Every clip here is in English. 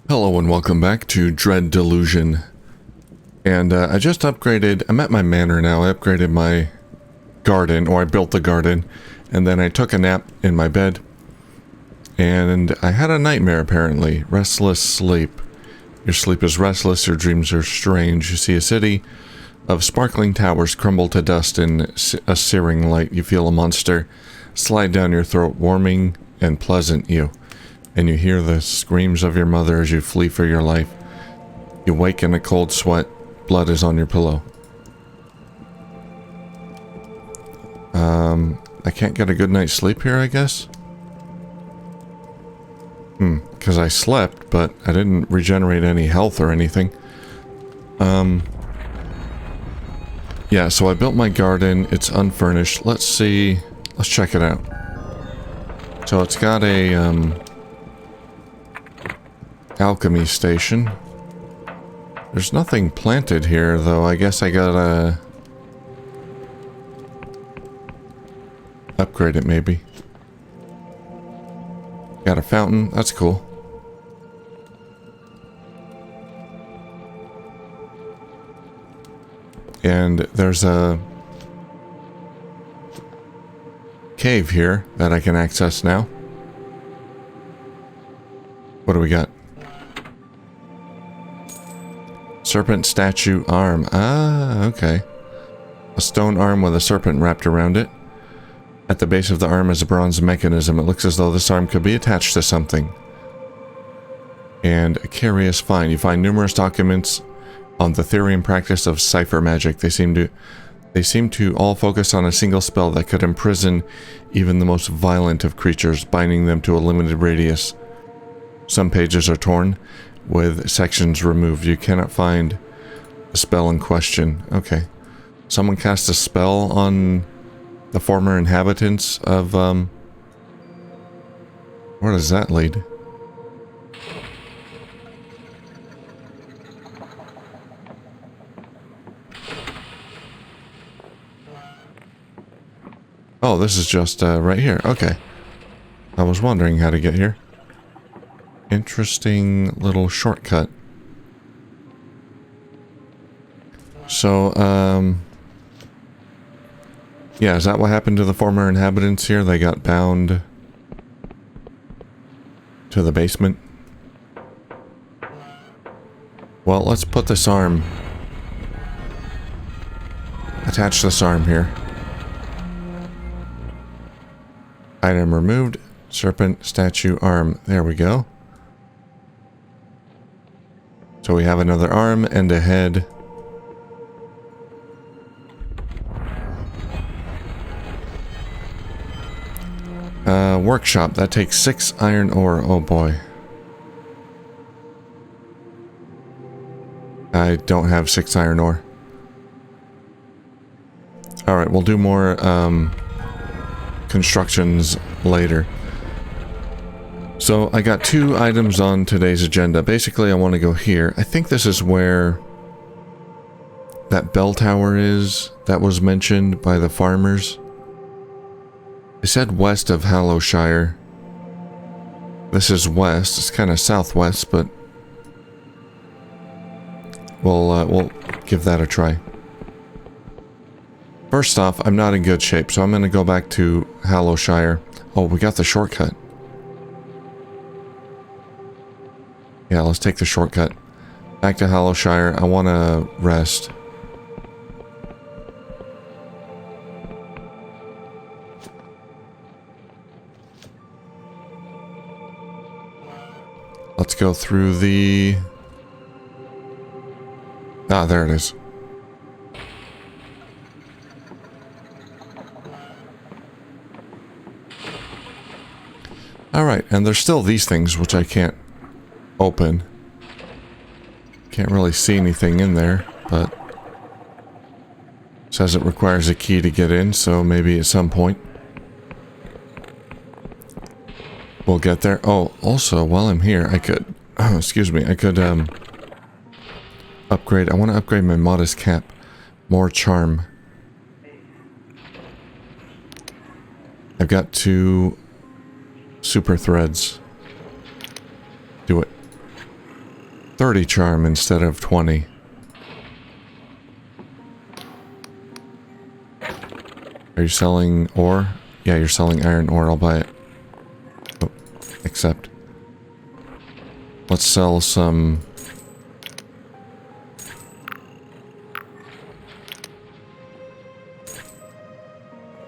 Hello and welcome back to Dread Delusion. And I just upgraded, I'm at my manor now, I upgraded my garden, or I built the garden, and then I took a nap in my bed. And I had a nightmare apparently, restless sleep. Your sleep is restless, your dreams are strange. You see a city of sparkling towers crumble to dust in a searing light. You feel a monster slide down your throat, warming and pleasant you. And you hear the screams of your mother as you flee for your life. You wake in a cold sweat. Blood is on your pillow. I can't get a good night's sleep here, I guess? Because I slept, but I didn't regenerate any health or anything. Yeah, so I built my garden. It's unfurnished. Let's see. Let's check it out. So it's got a, alchemy station. There's nothing planted here, though. I guess I gotta upgrade it, maybe. Got a fountain. That's cool. And there's a cave here that I can access now. What do we got? Serpent statue arm. Ah, okay. A stone arm with a serpent wrapped around it. At the base of the arm is a bronze mechanism. It looks as though this arm could be attached to something. And a curious find. You find numerous documents on the theory and practice of cipher magic. They seem to all focus on a single spell that could imprison even the most violent of creatures, binding them to a limited radius. Some pages are torn, with sections removed. You cannot find the spell in question. Okay. Someone cast a spell on the former inhabitants of, where does that lead? Oh, this is just, right here. Okay. I was wondering how to get here. Interesting little shortcut. So, yeah, is that what happened to the former inhabitants here? They got bound to the basement? Well, let's put this arm... attach this arm here. Item removed. Serpent statue arm. There we go. So we have another arm and a head. Workshop. That takes 6 iron ore. Oh boy. I don't have 6 iron ore. Alright, we'll do more constructions later. So I got 2 items on today's agenda. Basically, I want to go here. I think this is where that bell tower is that was mentioned by the farmers. They said west of Hallowshire. This is west. It's kind of southwest, but we'll give that a try. First off, I'm not in good shape, so I'm going to go back to Hallowshire. Oh, we got the shortcut. Yeah, let's take the shortcut. Back to Hallowshire. I want to rest. Let's go through the... Ah, there it is. Alright, and there's still these things which I can't open. Can't really see anything in there, but says it requires a key to get in, so maybe at some point we'll get there. Oh, also, while I'm here, I could, excuse me, I could upgrade. I want to upgrade my modest cap. More charm. I've got 2 super threads. Do it. 30 charm instead of 20. Are you selling ore? Yeah, you're selling iron ore. I'll buy it. Oh, accept. Let's sell some...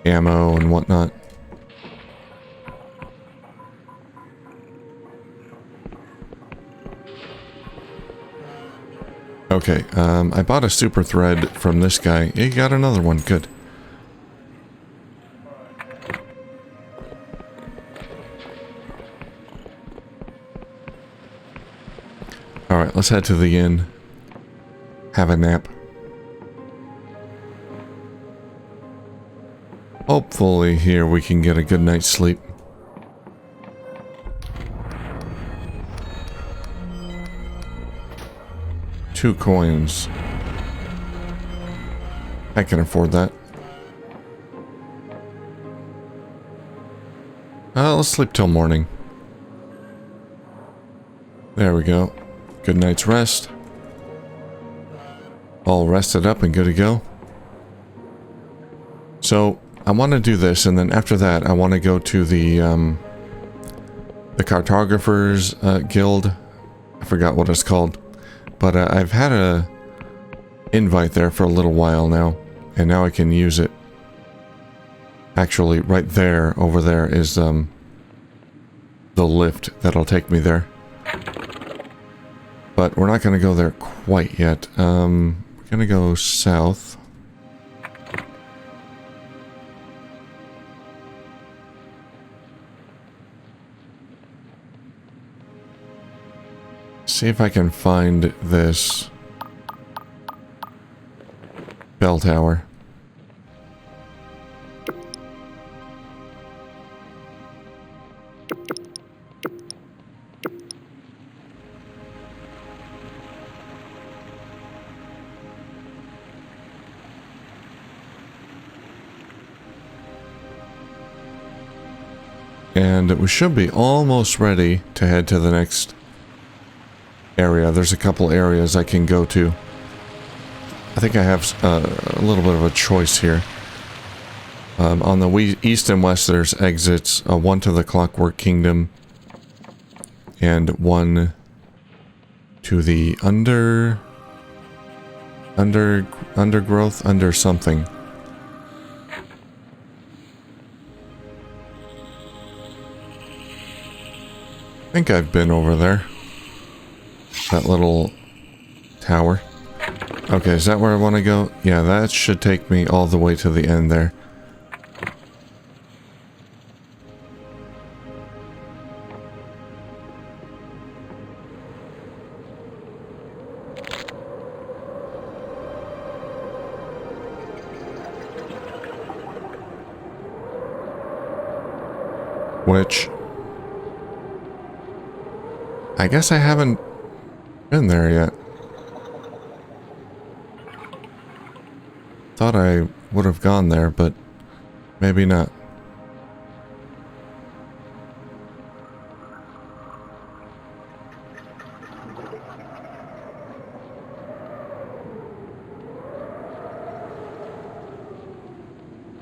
ammo and whatnot. Okay, I bought a super thread from this guy. He got another one. Good. Alright, let's head to the inn. Have a nap. Hopefully here we can get a good night's sleep. Two coins. I can afford that. Let's sleep till morning. There we go. Good night's rest. All rested up and good to go. So, I want to do this, and then after that, I want to go to the Cartographers Guild. I forgot what it's called. But I've had a invite there for a little while now, and now I can use it. Actually, right there, over there, is the lift that'll take me there. But we're not going to go there quite yet. We're going to go south. See if I can find this bell tower. And we should be almost ready to head to the next area. There's a couple areas I can go to. I think I have a little bit of a choice here. On the east and west there's exits. One to the Clockwork Kingdom. And one to the undergrowth, under something. I think I've been over there. That little tower. Okay, is that where I want to go? Yeah, that should take me all the way to the end there. Which... I guess I haven't been there yet. Thought I would have gone there, but maybe not.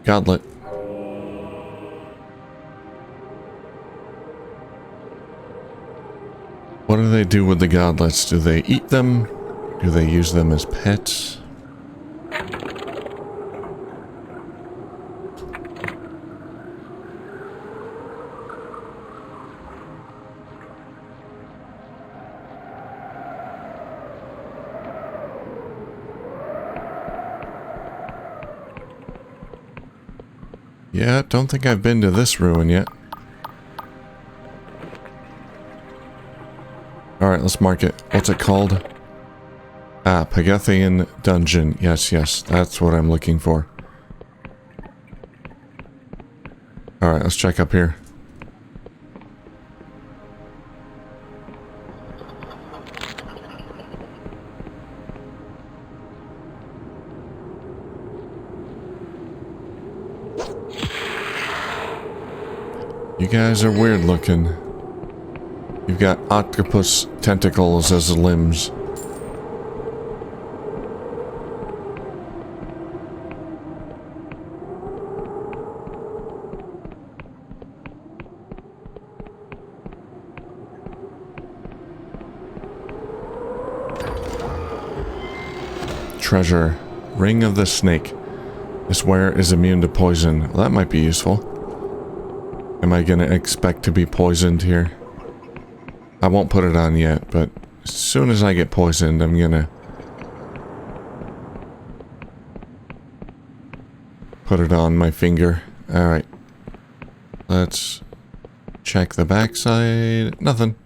Goblet. What do they do with the godlets? Do they eat them? Do they use them as pets? Yeah, don't think I've been to this ruin yet. Alright, let's mark it. What's it called? Ah, Pagathian Dungeon. Yes, yes, that's what I'm looking for. Alright, let's check up here. You guys are weird looking. You've got octopus tentacles as limbs. Treasure. Ring of the Snake. This wearer is immune to poison. Well, that might be useful. Am I gonna expect to be poisoned here? I won't put it on yet, but as soon as I get poisoned, I'm gonna put it on my finger. Alright. Let's check the backside. Nothing.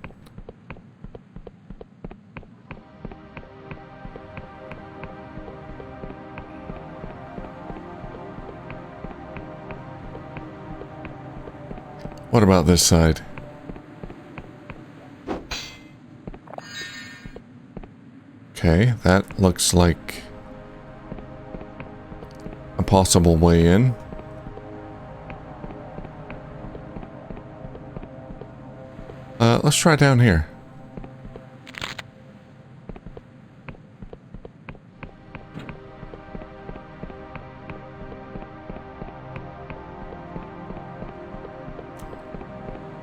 What about this side? Okay, that looks like a possible way in. Let's try down here.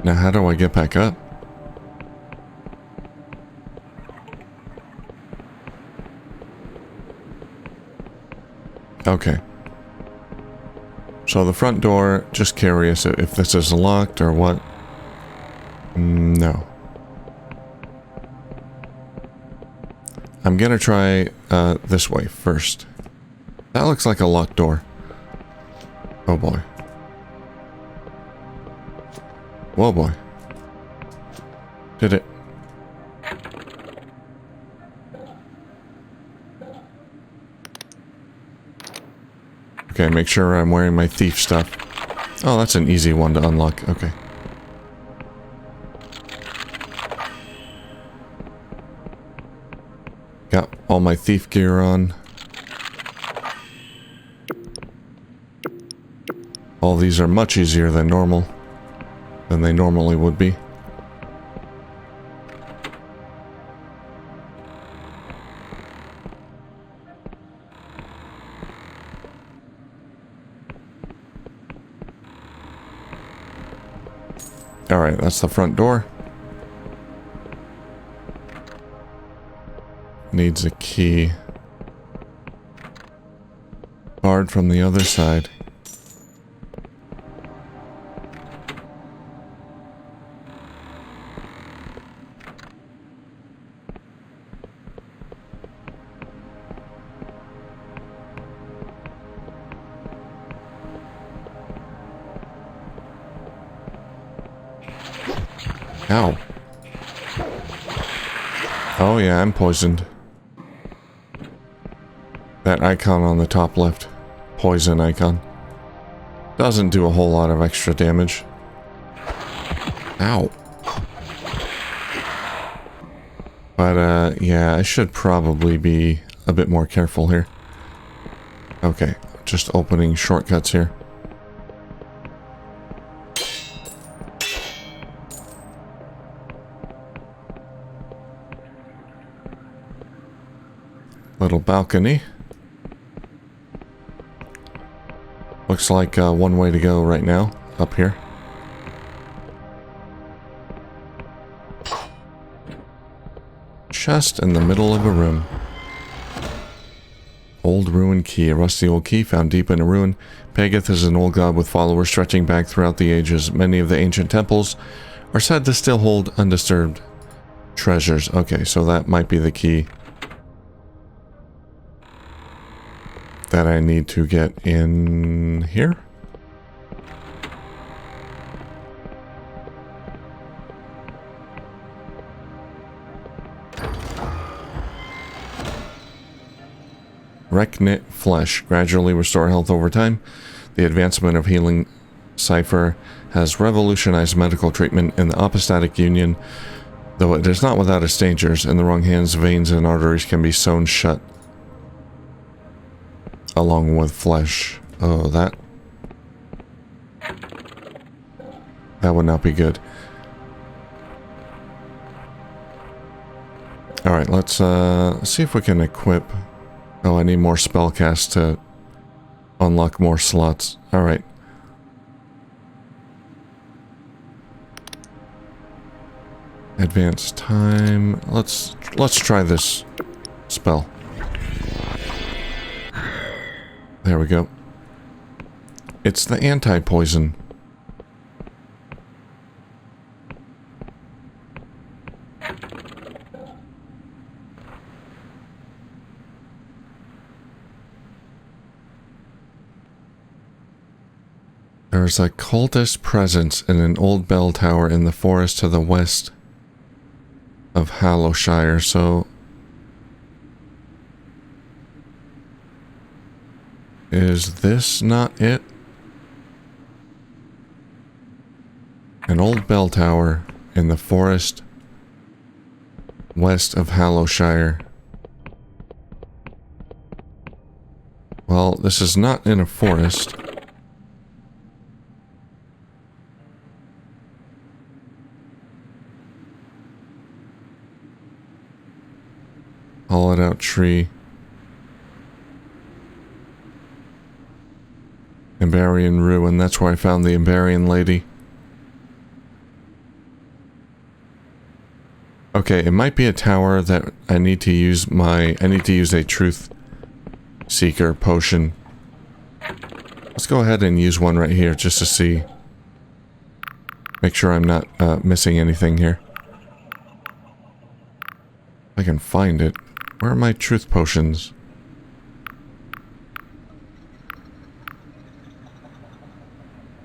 Now, how do I get back up? Okay. So the front door, just curious if this is locked or what. No. I'm gonna try this way first. That looks like a locked door. Oh boy. Whoa boy. Did it. Okay, make sure I'm wearing my thief stuff. Oh, that's an easy one to unlock. Okay. Got all my thief gear on. All these are much easier than they normally would be. Alright, that's the front door. Needs a key. Barred from the other side. Ow. Oh yeah, I'm poisoned. That icon on the top left. Poison icon. Doesn't do a whole lot of extra damage. Ow. But, yeah, I should probably be a bit more careful here. Okay, just opening shortcuts here. Little balcony. Looks like one way to go right now, up here. Chest in the middle of a room. Old ruined key. A rusty old key found deep in a ruin. Pageth is an old god with followers stretching back throughout the ages. Many of the ancient temples are said to still hold undisturbed treasures. Okay, so that might be the key that I need to get in here. Reknit flesh. Gradually restore health over time. The advancement of healing cipher has revolutionized medical treatment in the Apostatic Union, though it is not without its dangers. In the wrong hands, veins and arteries can be sewn shut, along with flesh. Oh, that would not be good. Alright, let's see if we can equip... Oh, I need more spellcast to unlock more slots. Alright. Advanced time. Let's try this spell. There we go. It's the anti-poison. There's a cultist presence in an old bell tower in the forest to the west of Hallowshire, so... Is this not it? An old bell tower in the forest west of Hallowshire. Well, this is not in a forest. Hollowed out tree. Ambarian ruin, that's where I found the Ambarian lady. Okay, it might be a tower that I need to use a truth seeker potion. Let's go ahead and use one right here just to see. Make sure I'm not missing anything here. If I can find it. Where are my truth potions?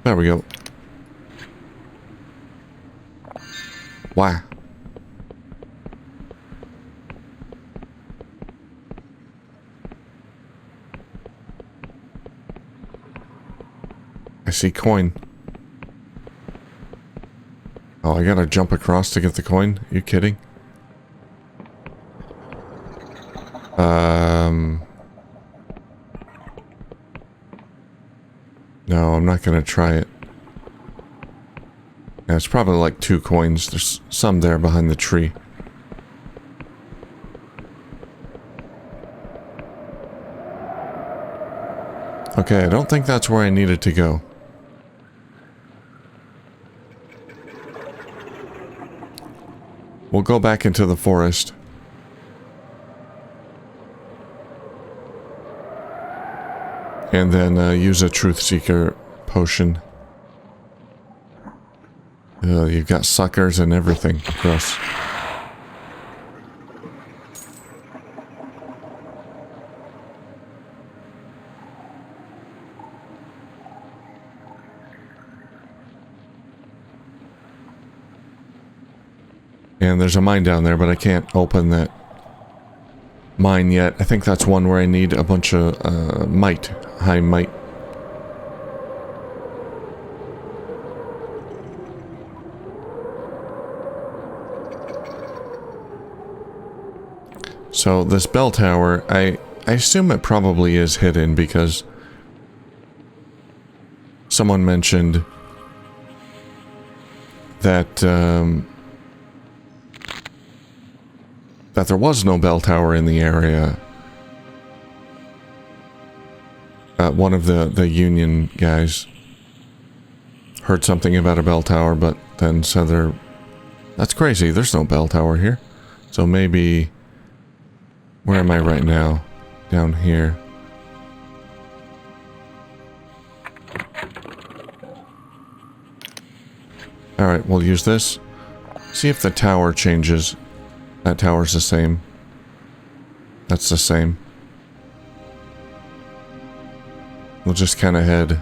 There we go. Wow. I see coin. Oh, I gotta jump across to get the coin? Are you kidding? No, I'm not gonna try it. Yeah, it's probably like 2 coins. There's some there behind the tree. Okay, I don't think that's where I needed to go. We'll go back into the forest. And then use a truth seeker potion. You've got suckers and everything. Gross. And there's a mine down there, but I can't open that mine yet. I think that's one where I need a bunch of might. High might. So this bell tower, I assume it probably is hidden because someone mentioned that that there was no bell tower in the area. One of the Union guys heard something about a bell tower, but then said that's crazy, there's no bell tower here. So maybe... Where am I right now? Down here. Alright, we'll use this. See if the tower changes. That tower's the same. That's the same. We'll just kind of head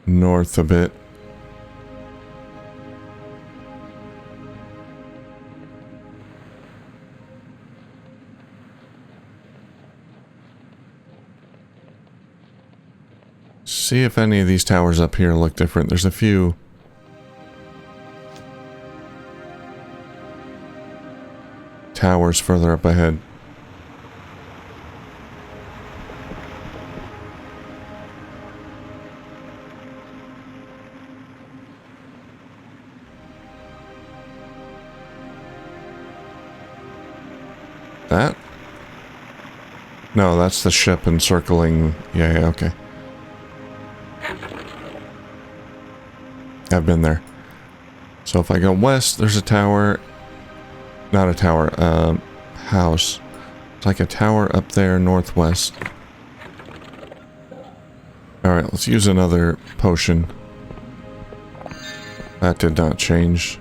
north a bit. See if any of these towers up here look different. There's a few towers further up ahead. That? No, that's the ship encircling... Yeah, okay. I've been there. So if I go west, there's a tower. Not a tower, house. It's like a tower up there northwest. Alright, let's use another potion. That did not change.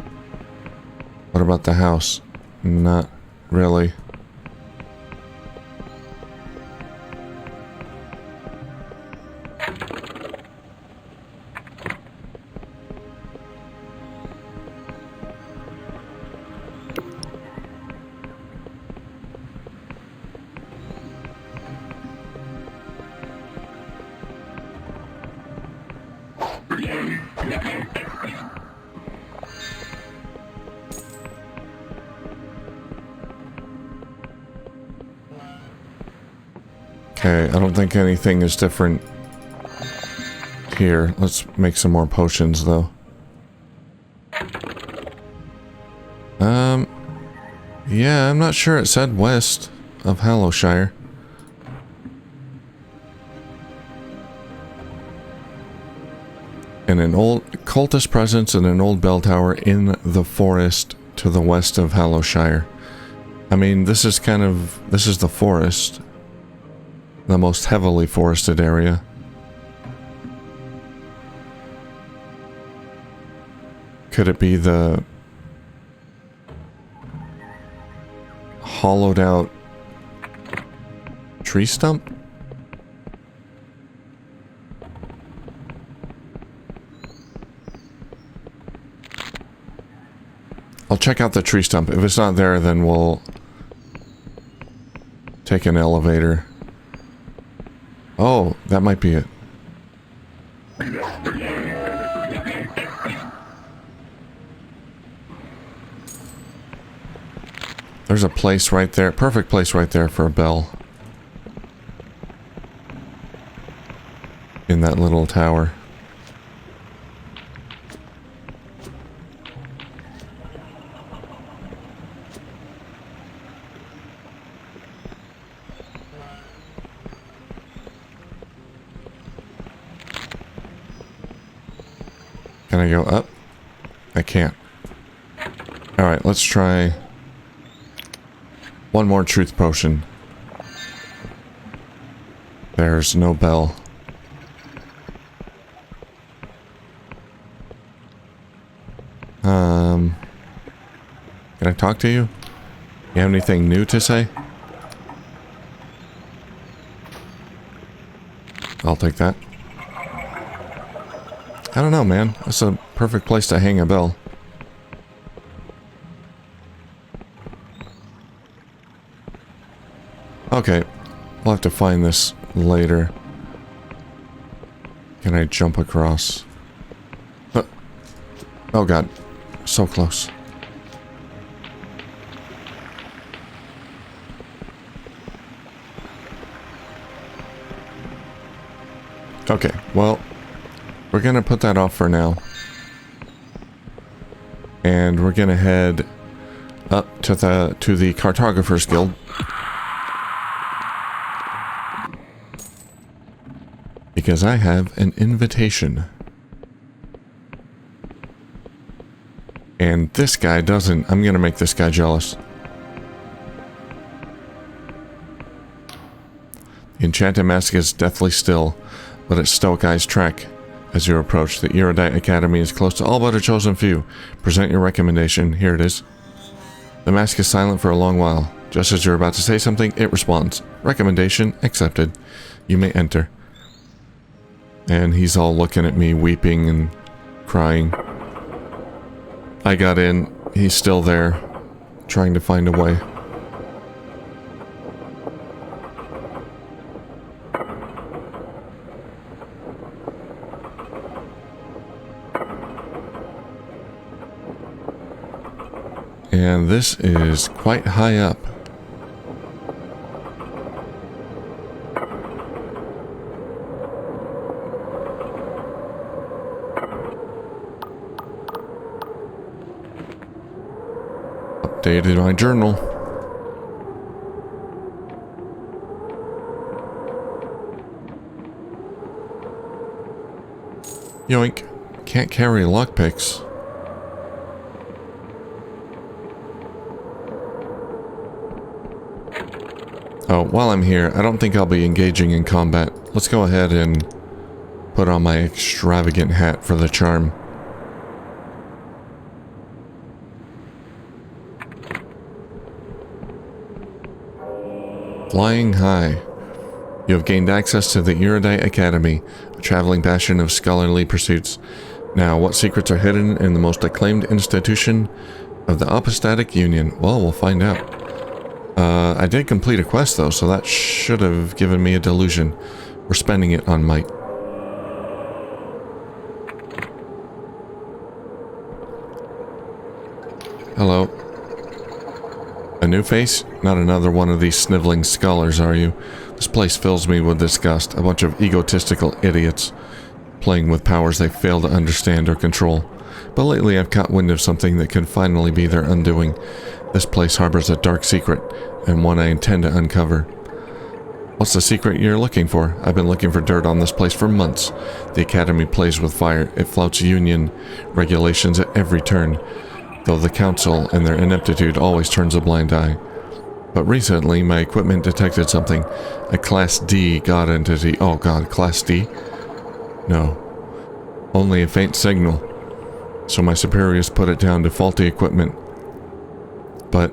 What about the house? Not really. Okay, I don't think anything is different here. Let's make some more potions, though. Yeah, I'm not sure it said west of Hallowshire. And an old cultist presence in an old bell tower in the forest to the west of Hallowshire. I mean, this is the forest. The most heavily forested area. Could it be the hollowed out tree stump? I'll check out the tree stump. If it's not there, then we'll take an elevator. Oh, that might be it. There's a place right there. Perfect place right there for a bell. In that little tower. Can I go up? I can't. Alright, let's try one more truth potion. There's no bell. Can I talk to you? You have anything new to say? I'll take that. I don't know, man. That's a perfect place to hang a bell. Okay. We'll have to find this later. Can I jump across? Oh god. So close. Okay, well, we're gonna put that off for now. And we're gonna head up to the Cartographers Guild. Because I have an invitation. And this guy doesn't. I'm gonna make this guy jealous. The enchanted mask is deathly still, but its stoic eyes track as you approach. The Erudite Academy is close to all but a chosen few. Present your recommendation. Here it is. The mask is silent for a long while. Just as you're about to say something, it responds. Recommendation accepted. You may enter. And he's all looking at me, weeping and crying. I got in. He's still there, trying to find a way. And this is quite high up. Updated my journal. Yoink. Can't carry lockpicks. Oh, while I'm here, I don't think I'll be engaging in combat. Let's go ahead and put on my extravagant hat for the charm. Flying high. You have gained access to the Erudite Academy, a traveling bastion of scholarly pursuits. Now, what secrets are hidden in the most acclaimed institution of the Apostatic Union? Well, we'll find out. I did complete a quest though, so that should have given me a delusion. We're spending it on might. Hello. A new face? Not another one of these sniveling scholars, are you? This place fills me with disgust. A bunch of egotistical idiots playing with powers they fail to understand or control. But lately I've caught wind of something that could finally be their undoing. This place harbors a dark secret, and one I intend to uncover. What's the secret you're looking for? I've been looking for dirt on this place for months. The Academy plays with fire. It flouts Union regulations at every turn, though the Council and their ineptitude always turns a blind eye. But recently, my equipment detected something. A Class D god entity. Oh god, Class D? No. Only a faint signal. So my superiors put it down to faulty equipment. But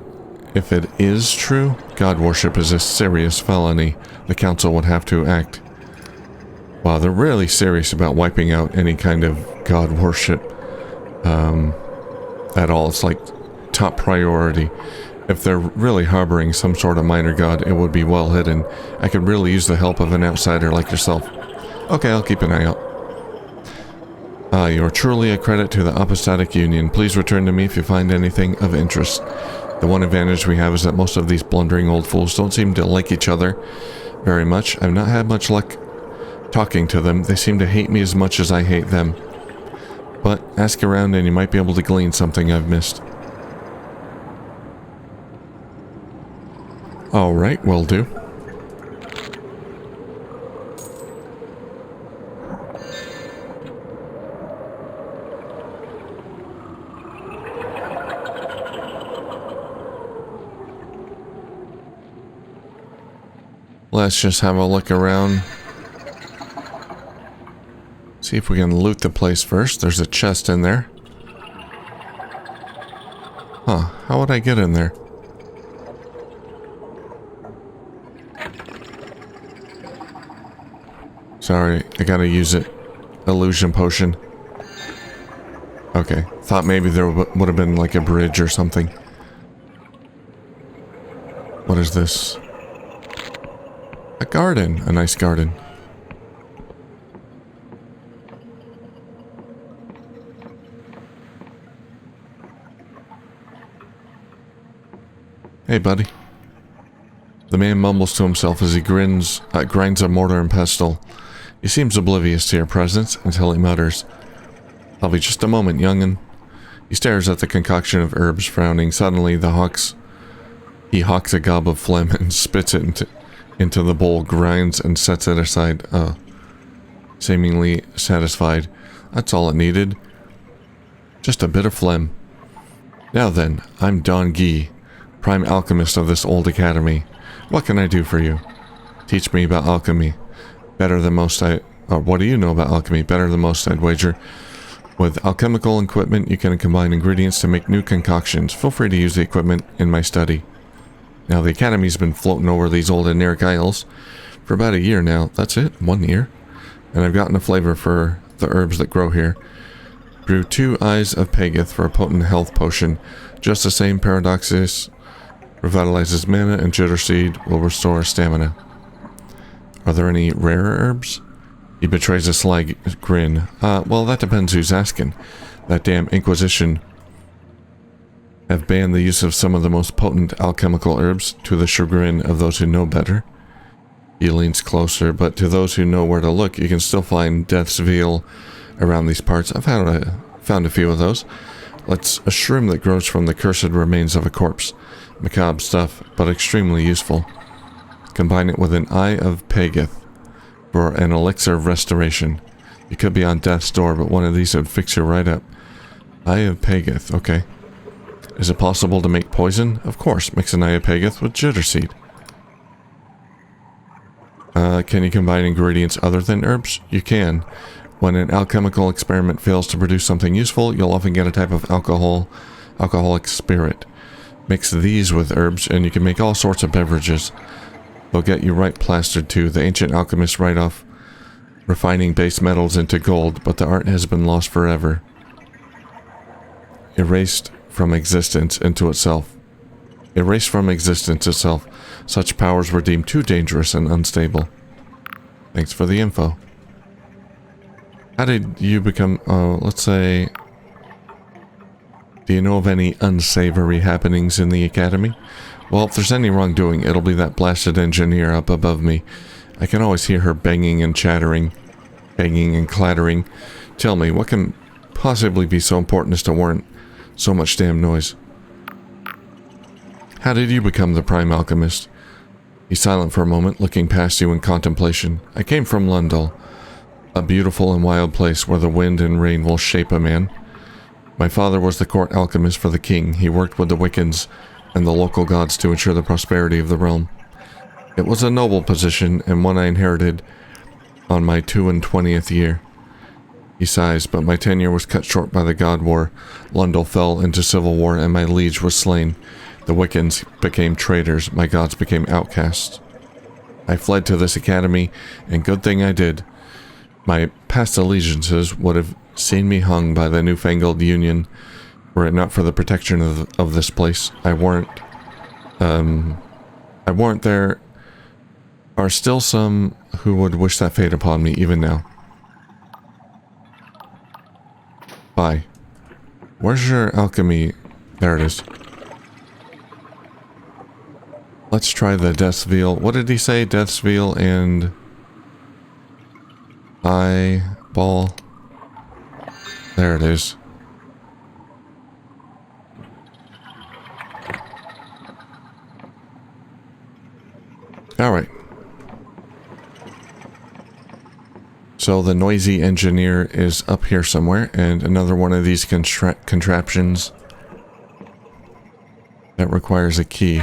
if it is true, god worship is a serious felony. The Council would have to act. Wow, they're really serious about wiping out any kind of god worship at all. It's like top priority. If they're really harboring some sort of minor god, it would be well hidden. I could really use the help of an outsider like yourself. Okay, I'll keep an eye out. You're truly a credit to the Apostatic Union. Please return to me if you find anything of interest. The one advantage we have is that most of these blundering old fools don't seem to like each other very much. I've not had much luck talking to them. They seem to hate me as much as I hate them. But ask around and you might be able to glean something I've missed. Alright, will do. Let's just have a look around. See if we can loot the place first. There's a chest in there. Huh, how would I get in there? Sorry, I gotta use it. Illusion potion. Okay, thought maybe there would have been like a bridge or something. What is this? A garden. A nice garden. Hey, buddy. The man mumbles to himself as he grinds a mortar and pestle. He seems oblivious to your presence until he mutters, "I'll be just a moment, young'un." He stares at the concoction of herbs, frowning. Suddenly, he hawks a gob of phlegm and spits it into the bowl, grinds and sets it aside, seemingly satisfied. That's all it needed. Just a bit of phlegm. Now then, I'm Don Guy, prime alchemist of this old academy. What can I do for you? Teach me about alchemy. Better than most what do you know about alchemy? Better than most, I'd wager. With alchemical equipment, you can combine ingredients to make new concoctions. Feel free to use the equipment in my study. Now, the Academy's been floating over these old Oneiric Isles for about a year now. That's it, 1 year. And I've gotten a flavor for the herbs that grow here. Brew 2 Eyes of Pageth for a potent health potion. Just the same, Paradoxus revitalizes mana, and Jitter Seed will restore stamina. Are there any rarer herbs? He betrays a sly grin. Well, that depends who's asking. That damn Inquisition have banned the use of some of the most potent alchemical herbs, to the chagrin of those who know better. He leans closer, but to those who know where to look, you can still find Death's Veil around these parts. I've found a few of those. It's a shroom that grows from the cursed remains of a corpse. Macabre stuff, but extremely useful. Combine it with an Eye of Pageth for an elixir of restoration. You could be on death's door, but one of these would fix you right up. Eye of Pageth, okay. Is it possible to make poison? Of course, mix an Eye of Pageth with jitter seed. Can you combine ingredients other than herbs? You can. When an alchemical experiment fails to produce something useful, you'll often get a type of alcoholic spirit. Mix these with herbs and you can make all sorts of beverages. They'll get you right plastered too. The ancient alchemists write off refining base metals into gold, but the art has been lost forever. Erased from existence into itself. Erased from existence itself. Such powers were deemed too dangerous and unstable. Thanks for the info. How did you become, let's say, do you know of any unsavory happenings in the academy? Well, if there's any wrongdoing, it'll be that blasted engineer up above me. I can always hear her banging and chattering, banging and clattering. Tell me, what can possibly be so important as to warrant so much damn noise? How did you become the Prime Alchemist? He's silent for a moment, looking past you in contemplation. I came from Lundal, a beautiful and wild place where the wind and rain will shape a man. My father was the court alchemist for the king. He worked with the Wiccans and the local gods to ensure the prosperity of the realm. It was a noble position and one I inherited on my 22nd year. He sighs, but my tenure was cut short by the God War. Lundal fell into civil war and my liege was slain. The Wiccans became traitors, my gods became outcasts. I fled to this academy, and good thing I did. My past allegiances would have seen me hung by the newfangled union, were it not for the protection of this place. I warrant there are still some who would wish that fate upon me, even now. Bye. Where's your alchemy? There it is. Let's try the Death's Veil. What did he say? Death's Veil and eyeball. There it is. Alright. So the noisy engineer is up here somewhere, and another one of these contraptions that requires a key.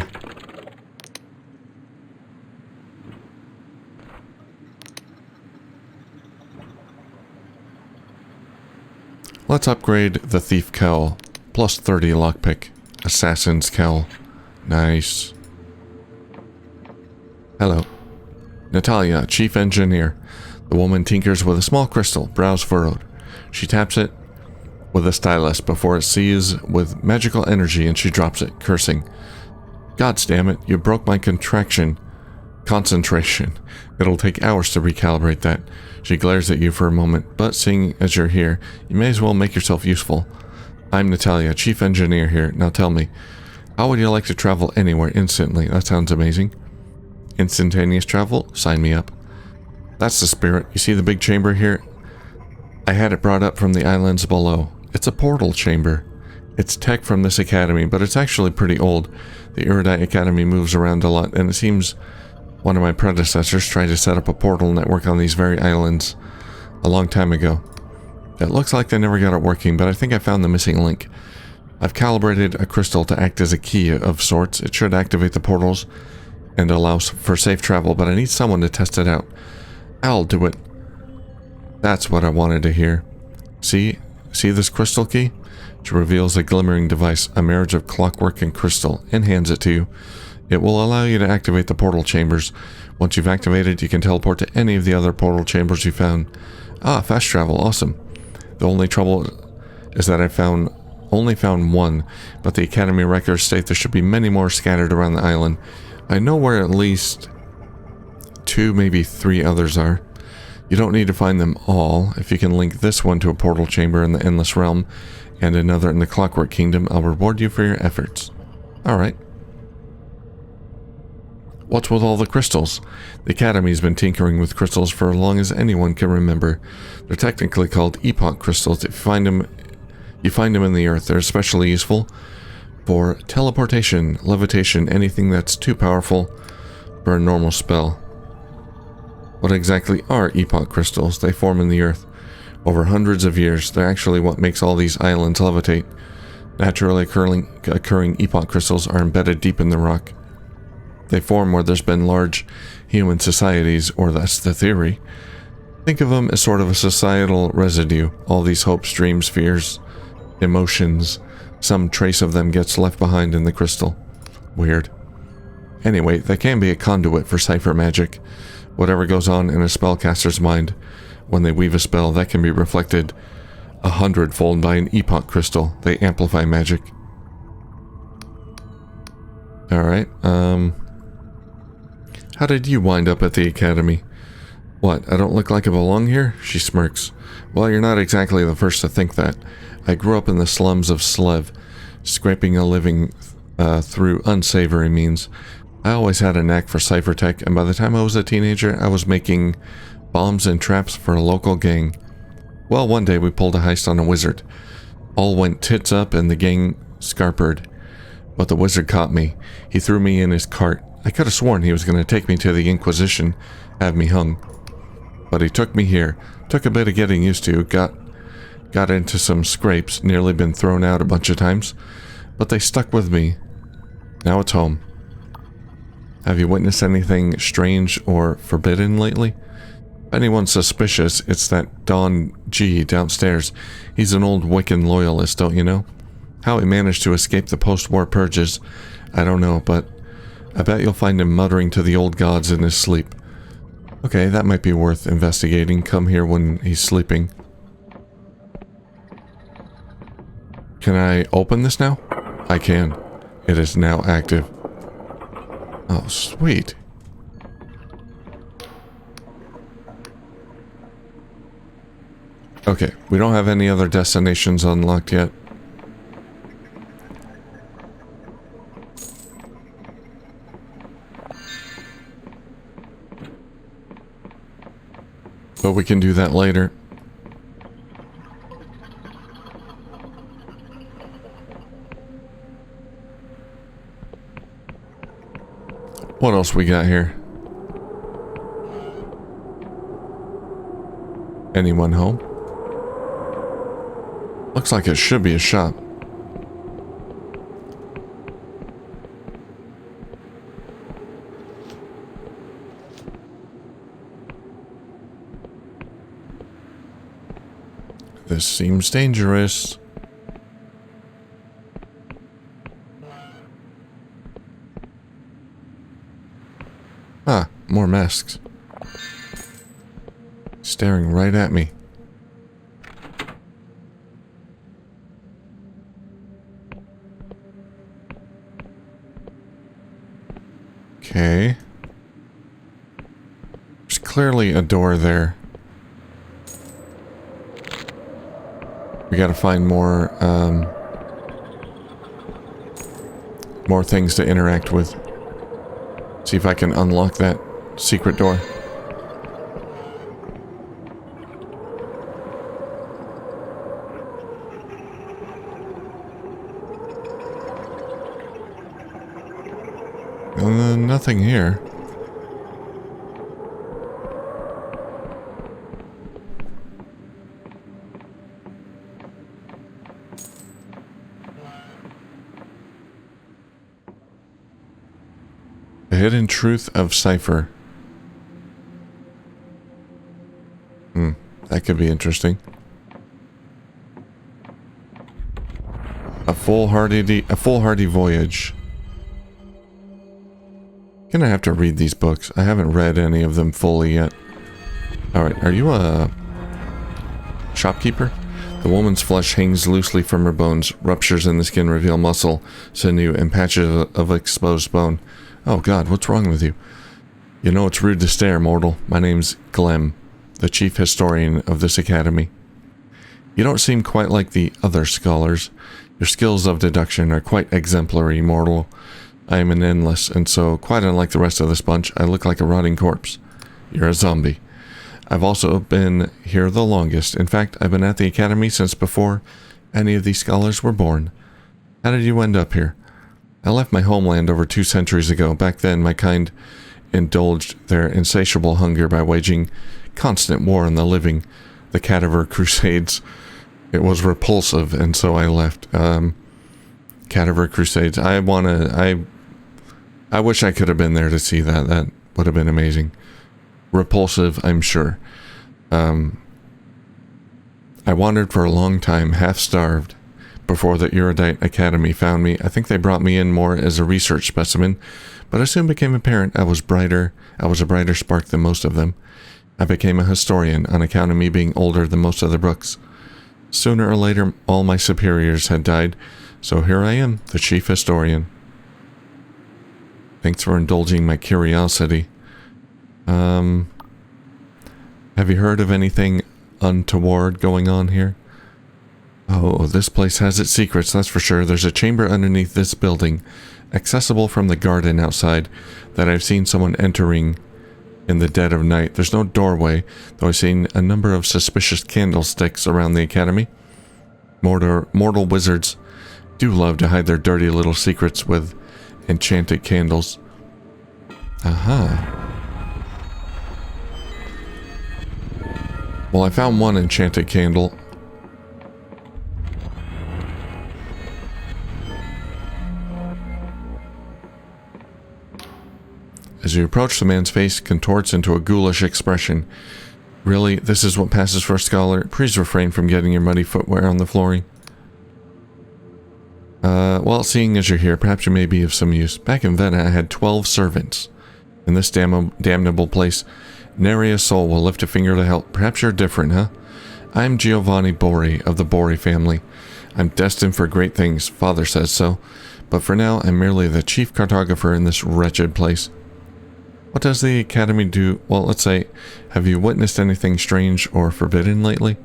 Let's upgrade the Thief Cowl. Plus 30 lockpick. Assassin's Cowl. Nice. Hello. Natalia, Chief Engineer. The woman tinkers with a small crystal, brows furrowed. She taps it with a stylus before it seizes with magical energy and she drops it, cursing. Gods damn it, you broke my concentration. It'll take hours to recalibrate that. She glares at you for a moment, but seeing as you're here, you may as well make yourself useful. I'm Natalia, Chief Engineer here. Now tell me, how would you like to travel anywhere instantly? That sounds amazing. Instantaneous travel? Sign me up. That's the spirit. You see the big chamber here? I had it brought up from the islands below. It's a portal chamber. It's tech from this academy, but it's actually pretty old. The Erudite Academy moves around a lot, and it seems one of my predecessors tried to set up a portal network on these very islands a long time ago. It looks like they never got it working, but I think I found the missing link. I've calibrated a crystal to act as a key of sorts. It should activate the portals and allow for safe travel, but I need someone to test it out. I'll do it. That's what I wanted to hear. See this crystal key? She reveals a glimmering device, a marriage of clockwork and crystal, and hands it to you. It will allow you to activate the portal chambers. Once you've activated, you can teleport to any of the other portal chambers you found. Ah, fast travel, awesome. The only trouble is that I only found one, but the Academy records state there should be many more scattered around the island. I know where at least 2, maybe 3 others are. You don't need to find them all. If you can link this one to a portal chamber in the Endless Realm and another in the Clockwork Kingdom, I'll reward you for your efforts. Alright. What's with all the crystals? The Academy's been tinkering with crystals for as long as anyone can remember. They're technically called epoch crystals. If you find them in the earth. They're especially useful for teleportation, levitation, anything that's too powerful for a normal spell. What exactly are epoch crystals? They form in the earth. over hundreds of years. They're actually what makes all these islands levitate. Naturally occurring epoch crystals are embedded deep in the rock. They form where there's been large human societies, or that's the theory. Think of them as sort of a societal residue. All these hopes, dreams, fears, emotions, some trace of them gets left behind in the crystal. Weird. Anyway, they can be a conduit for cipher magic. Whatever goes on in a spellcaster's mind when they weave a spell, that can be reflected 100-fold by an epoch crystal. They amplify magic. Alright, how did you wind up at the academy? What, I don't look like I belong here? She smirks. Well, you're not exactly the first to think that. I grew up in the slums of Slev, scraping a living through unsavory means. I always had a knack for cipher tech, and by the time I was a teenager, I was making bombs and traps for a local gang. Well, one day we pulled a heist on a wizard. All went tits up and the gang scarpered. But the wizard caught me. He threw me in his cart. I could have sworn he was going to take me to the Inquisition, have me hung. But he took me here. Took a bit of getting used to. Got into some scrapes, nearly been thrown out a bunch of times. But they stuck with me. Now it's home. Have you witnessed anything strange or forbidden lately? If anyone's suspicious, it's that Don G downstairs. He's an old Wiccan loyalist, don't you know? How he managed to escape the post-war purges, I don't know, but I bet you'll find him muttering to the old gods in his sleep. Okay, that might be worth investigating. Come here when he's sleeping. Can I open this now? I can. It is now active. Oh, sweet. Okay, we don't have any other destinations unlocked yet. But we can do that later. What else we got here? Anyone home? Looks like it should be a shop. This seems dangerous. Ah, more masks. Staring right at me. Okay. There's clearly a door there. We gotta find more things to interact with. See if I can unlock that secret door. Nothing here. The hidden truth of cipher. That could be interesting. A foolhardy voyage. Gonna have to read these books. I haven't read any of them fully yet. Alright, are you a shopkeeper? The woman's flesh hangs loosely from her bones. Ruptures in the skin reveal muscle, sinew, and patches of exposed bone. Oh god, what's wrong with you? You know it's rude to stare, mortal. My name's Glem, the chief historian of this academy. You don't seem quite like the other scholars. Your skills of deduction are quite exemplary, mortal. I am an endless, and so, quite unlike the rest of this bunch, I look like a rotting corpse. You're a zombie. I've also been here the longest. In fact, I've been at the academy since before any of these scholars were born. How did you end up here? I left my homeland over 2 centuries ago. Back then, my kind indulged their insatiable hunger by waging constant war on the living. the Cadaver Crusades. It was repulsive, and so I left. Cadaver Crusades. I wish I could have been there to see that. That would have been amazing. Repulsive, I'm sure. I wandered for a long time, half-starved, before the Erudite Academy found me. I think they brought me in more as a research specimen, but it soon became apparent I was a brighter spark than most of them. I became a historian on account of me being older than most of the books. Sooner or later, all my superiors had died, so here I am, the chief historian. Thanks for indulging my curiosity. Have you heard of anything untoward going on here? Oh, this place has its secrets, that's for sure. There's a chamber underneath this building, accessible from the garden outside, that I've seen someone entering in the dead of night. There's no doorway, though I've seen a number of suspicious candlesticks around the academy. Mortal wizards do love to hide their dirty little secrets with enchanted candles. Aha. Well, I found one enchanted candle. As you approach, the man's face contorts into a ghoulish expression. Really, this is what passes for a scholar? Please refrain from getting your muddy footwear on the flooring. Well, seeing as you're here, perhaps you may be of some use. Back in Vena, I had 12 servants. In this damnable place, nary a soul will lift a finger to help. Perhaps you're different, huh? I'm Giovanni Bori of the Bori family. I'm destined for great things, father says so. But for now, I'm merely the chief cartographer in this wretched place. What does the academy do? Well, let's say, have you witnessed anything strange or forbidden lately?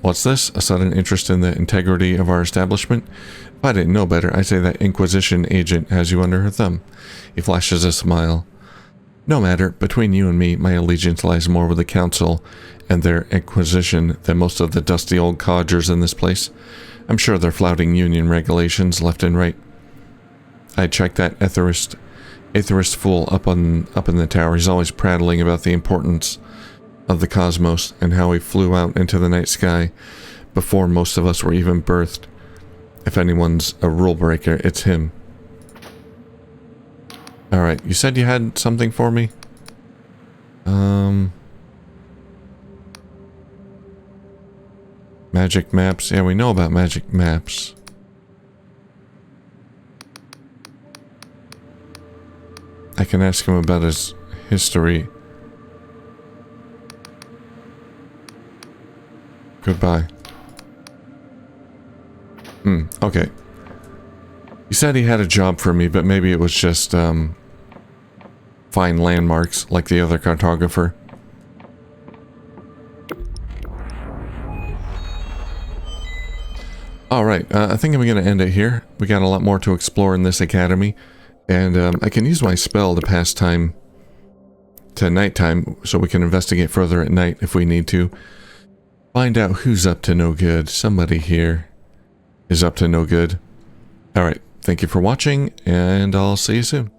What's this? A sudden interest in the integrity of our establishment? If I didn't know better, I'd say that Inquisition agent has you under her thumb. He flashes a smile. No matter, between you and me, my allegiance lies more with the Council and their Inquisition than most of the dusty old codgers in this place. I'm sure they're flouting Union regulations left and right. I checked that atheist fool up in the tower. He's always prattling about the importance of the cosmos and how he flew out into the night sky before most of us were even birthed. If anyone's a rule breaker, it's him. Alright, you said you had something for me? Magic maps. Yeah, we know about magic maps. I can ask him about his history. Goodbye. Okay. He said he had a job for me, but maybe it was just, find landmarks like the other cartographer. Alright, I think I'm going to end it here. We got a lot more to explore in this academy. And I can use my spell to pass time to nighttime, so we can investigate further at night if we need to. Find out who's up to no good. Somebody here is up to no good. Alright, thank you for watching, and I'll see you soon.